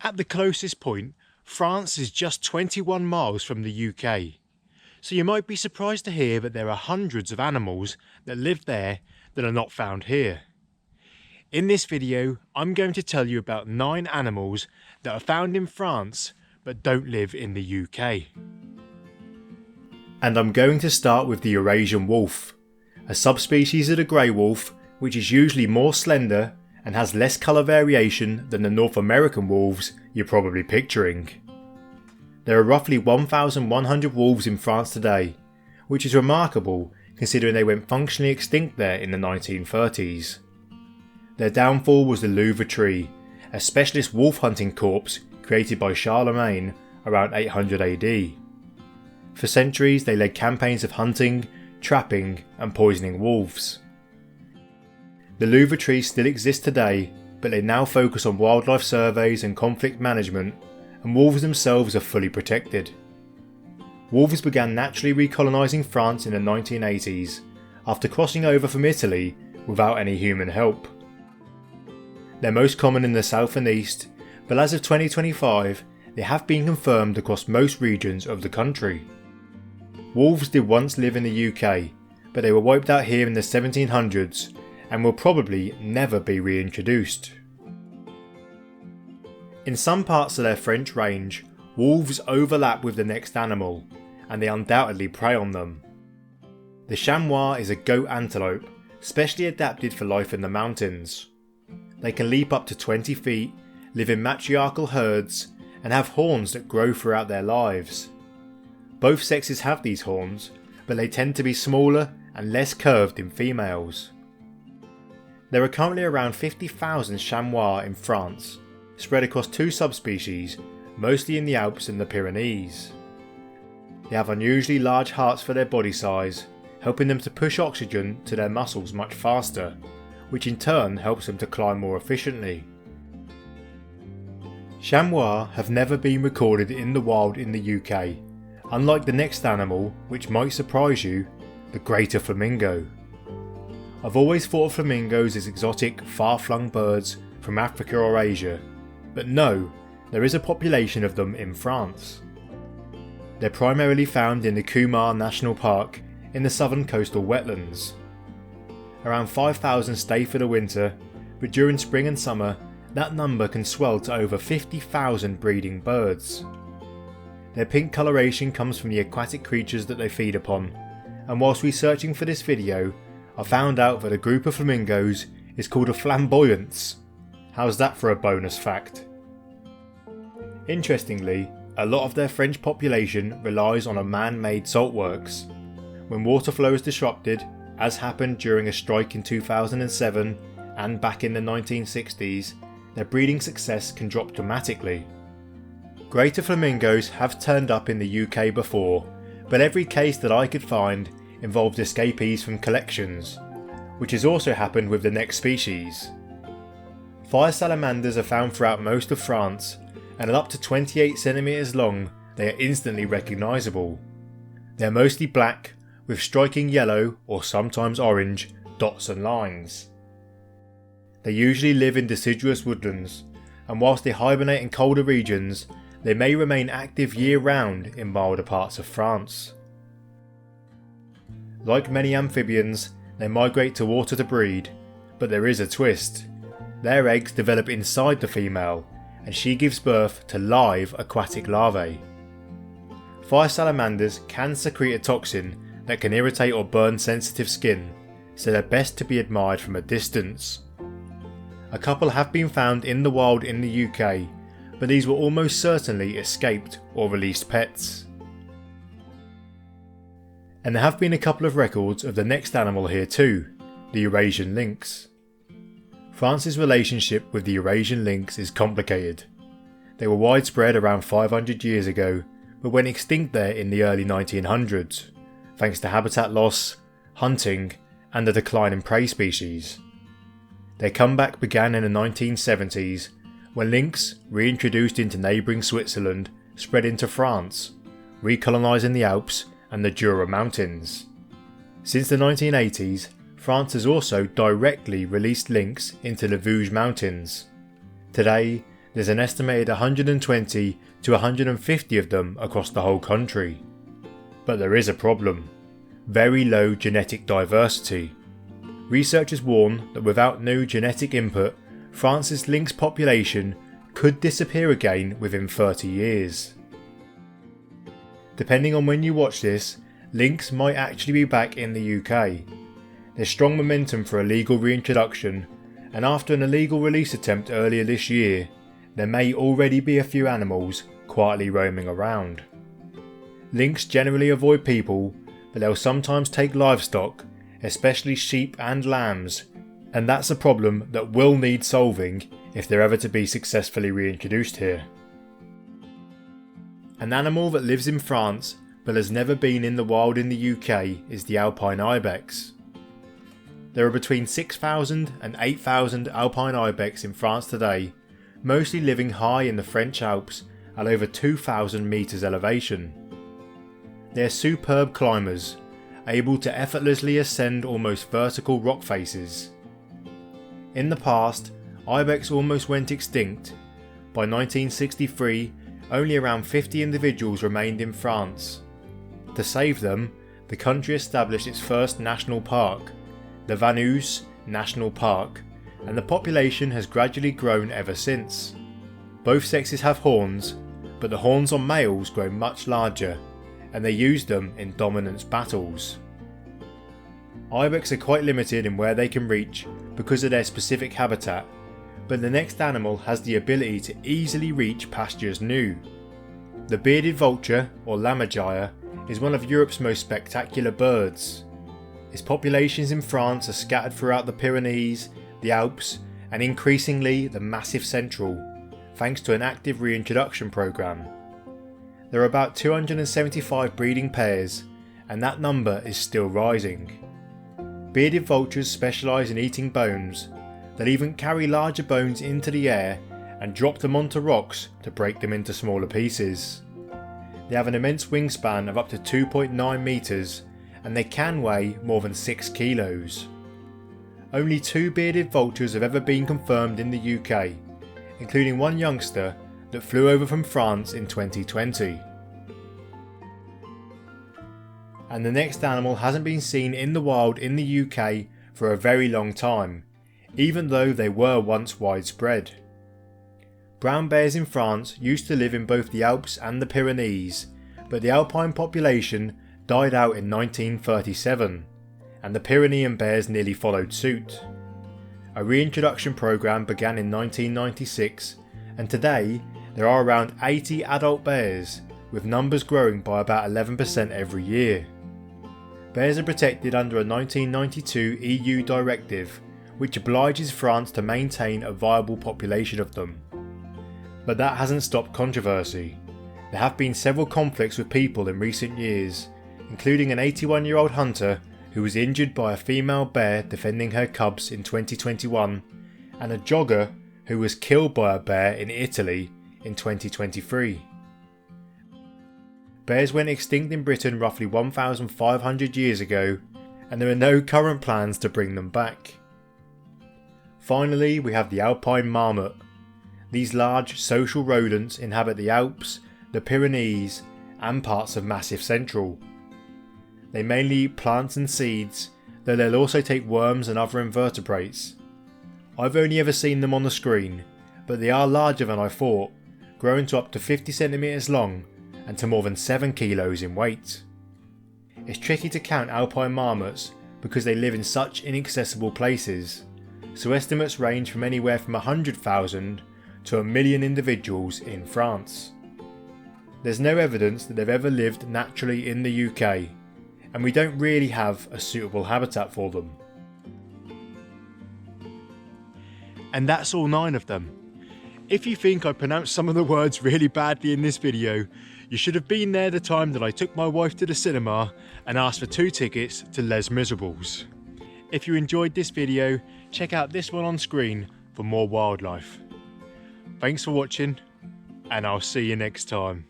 At the closest point, France is just 21 miles from the UK. So you might be surprised to hear that there are hundreds of animals that live there that are not found here. In this video, I'm going to tell you about 9 animals that are found in France but don't live in the UK. And I'm going to start with the Eurasian wolf, a subspecies of the grey wolf which is usually more slender and has less colour variation than the North American wolves you're probably picturing. There are roughly 1,100 wolves in France today, which is remarkable considering they went functionally extinct there in the 1930s. Their downfall was the Louvre tree, a specialist wolf hunting corps created by Charlemagne around 800 AD. For centuries they led campaigns of hunting, trapping and poisoning wolves. The Louvre tree still exists today, but they now focus on wildlife surveys and conflict management, and wolves themselves are fully protected. Wolves began naturally recolonising France in the 1980s, after crossing over from Italy without any human help. They're most common in the south and east, but as of 2025 they have been confirmed across most regions of the country. Wolves did once live in the UK, but they were wiped out here in the 1700s and will probably never be reintroduced. In some parts of their French range, wolves overlap with the next animal, and they undoubtedly prey on them. The chamois is a goat antelope, specially adapted for life in the mountains. They can leap up to 20 feet, live in matriarchal herds, and have horns that grow throughout their lives. Both sexes have these horns, but they tend to be smaller and less curved in females. There are currently around 50,000 chamois in France, spread across 2 subspecies, mostly in the Alps and the Pyrenees. They have unusually large hearts for their body size, helping them to push oxygen to their muscles much faster, which in turn helps them to climb more efficiently. Chamois have never been recorded in the wild in the UK, unlike the next animal, which might surprise you, the greater flamingo. I've always thought of flamingos as exotic, far-flung birds from Africa or Asia, but no, there is a population of them in France. They're primarily found in the Kumar National Park in the southern coastal wetlands. Around 5,000 stay for the winter, but during spring and summer that number can swell to over 50,000 breeding birds. Their pink coloration comes from the aquatic creatures that they feed upon, and whilst researching for this video I found out that a group of flamingos is called a flamboyance. How's that for a bonus fact? Interestingly, a lot of their French population relies on a man-made saltworks. When water flow is disrupted, as happened during a strike in 2007 and back in the 1960s, their breeding success can drop dramatically. Greater flamingos have turned up in the UK before, but every case that I could find involved escapees from collections, which has also happened with the next species. Fire salamanders are found throughout most of France, and at up to 28 cm long they are instantly recognisable. They are mostly black, with striking yellow or sometimes orange dots and lines. They usually live in deciduous woodlands, and whilst they hibernate in colder regions, they may remain active year-round in milder parts of France. Like many amphibians, they migrate to water to breed, but there is a twist. Their eggs develop inside the female, and she gives birth to live aquatic larvae. Fire salamanders can secrete a toxin that can irritate or burn sensitive skin, so they're best to be admired from a distance. A couple have been found in the wild in the UK, but these were almost certainly escaped or released pets. And there have been a couple of records of the next animal here too, the Eurasian lynx. France's relationship with the Eurasian lynx is complicated. They were widespread around 500 years ago, but went extinct there in the early 1900s, thanks to habitat loss, hunting, and the decline in prey species. Their comeback began in the 1970s, when lynx, reintroduced into neighbouring Switzerland, spread into France, recolonising the Alps and the Jura Mountains. Since the 1980s, France has also directly released lynx into the Vosges Mountains. Today, There's an estimated 120 to 150 of them across the whole country. But there is a problem: very low genetic diversity. Researchers warn that without new genetic input, France's lynx population could disappear again within 30 years. Depending on when you watch this, lynx might actually be back in the UK. There's strong momentum for a legal reintroduction, and after an illegal release attempt earlier this year, there may already be a few animals quietly roaming around. Lynx generally avoid people, but they'll sometimes take livestock, especially sheep and lambs, and that's a problem that will need solving if they're ever to be successfully reintroduced here. An animal that lives in France but has never been in the wild in the UK is the Alpine ibex. There are between 6,000 and 8,000 Alpine ibex in France today, mostly living high in the French Alps at over 2,000 metres elevation. They are superb climbers, able to effortlessly ascend almost vertical rock faces. In the past, ibex almost went extinct. By 1963, only around 50 individuals remained in France. To save them, the country established its first national park, the Vanoise National Park, and the population has gradually grown ever since. Both sexes have horns, but the horns on males grow much larger, and they use them in dominance battles. Ibex are quite limited in where they can reach because of their specific habitat, but the next animal has the ability to easily reach pastures new. The bearded vulture, or lammergeier, is one of Europe's most spectacular birds. Its populations in France are scattered throughout the Pyrenees, the Alps, and increasingly the Massif Central, thanks to an active reintroduction programme. There are about 275 breeding pairs, and that number is still rising. Bearded vultures specialise in eating bones. They'll even carry larger bones into the air and drop them onto rocks to break them into smaller pieces. They have an immense wingspan of up to 2.9 metres, and they can weigh more than 6 kilos. Only 2 bearded vultures have ever been confirmed in the UK, including one youngster that flew over from France in 2020. And the next animal hasn't been seen in the wild in the UK for a very long time, even though they were once widespread. Brown bears in France used to live in both the Alps and the Pyrenees, but the Alpine population died out in 1937, and the Pyrenean bears nearly followed suit. A reintroduction programme began in 1996, and today there are around 80 adult bears, with numbers growing by about 11% every year. Bears are protected under a 1992 EU directive, which obliges France to maintain a viable population of them. But that hasn't stopped controversy. There have been several conflicts with people in recent years, including an 81-year-old hunter who was injured by a female bear defending her cubs in 2021, and a jogger who was killed by a bear in Italy in 2023. Bears went extinct in Britain roughly 1,500 years ago, and there are no current plans to bring them back. Finally, we have the Alpine marmot. These large social rodents inhabit the Alps, the Pyrenees, and parts of Massif Central. They mainly eat plants and seeds, though they'll also take worms and other invertebrates. I've only ever seen them on the screen, but they are larger than I thought, growing to up to 50 centimetres long and to more than 7 kilos in weight. It's tricky to count Alpine marmots because they live in such inaccessible places, so estimates range from anywhere from 100,000 to 1 million individuals in France. There's no evidence that they've ever lived naturally in the UK, and we don't really have a suitable habitat for them. And that's all 9 of them. If you think I pronounced some of the words really badly in this video, you should have been there the time that I took my wife to the cinema and asked for 2 tickets to Les Miserables. If you enjoyed this video, check out this one on screen for more wildlife. Thanks for watching, and I'll see you next time.